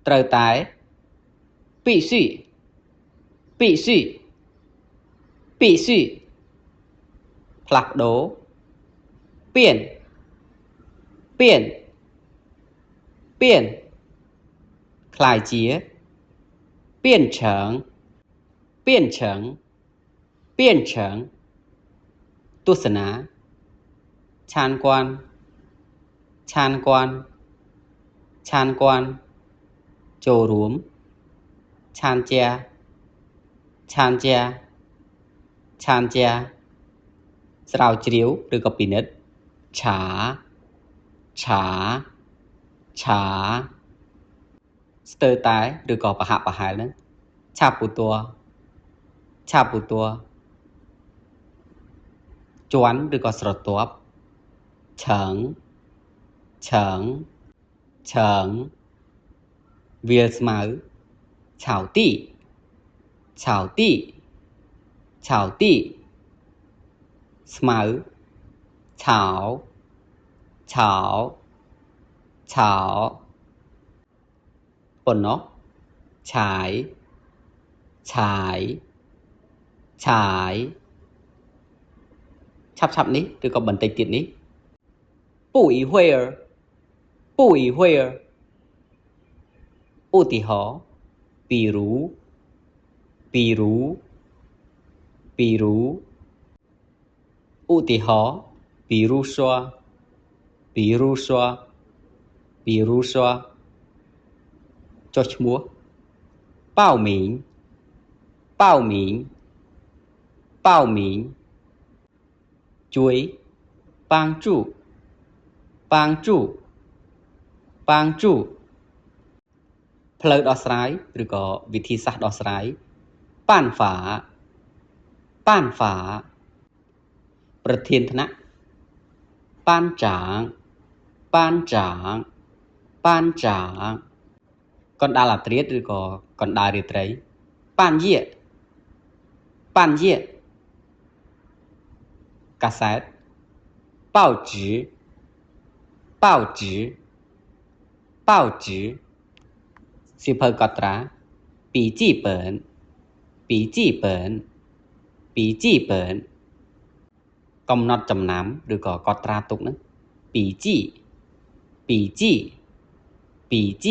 ត្រូវតែ必須必須必須ផ្លាស់ប្ដូរ变变变คล้ายជា变成变成变成ទស្សនាឆានគាន់ឆានគាន់ឆានគាន់ចូលរួមឆានជាឆានជាឆានជាស្រាវជ្រាវឬក៏ពិនិត្យឆាឆាឆាស្ទើរតែឬក៏ប្រហាក់ប្រហែលហ្នឹងឆាពូតัวឆាពូតัวជាន់ឬក៏ស្រទាប់ឆើងឆើងឆើងវាលស្មៅឆៅទីឆៅទីឆៅទីស្មៅឆៅឆៅឆៅប៉ុណ្ណោះឆាយឆាយឆាយឆាប់ឆាប់នេះឬក៏បន្តិចទៀតនេះ不一会儿不一会儿ឧទាហរណ៍比如比如比如ឧទាហរណ៍比如说比如说比如说ចុះឈ្មោះ报名报名报名ជួយ帮助帮助帮助ផ្លូវដោះស្រាយឬក៏វិធីសាស្ត្រដោះស្រាយ办法办法ប្រធានថ្នាក់班长班长班长កណ្ដាលអាធ្រាត្រឬក៏កណ្ដាលរាត្រី半夜半夜កាសែត报纸报纸报纸សៀវភៅកត់ត្រា笔记本笔记本笔记本កំណត់ចំណាំឬក៏កត់ត្រាទុកហ្នឹង笔记笔记笔记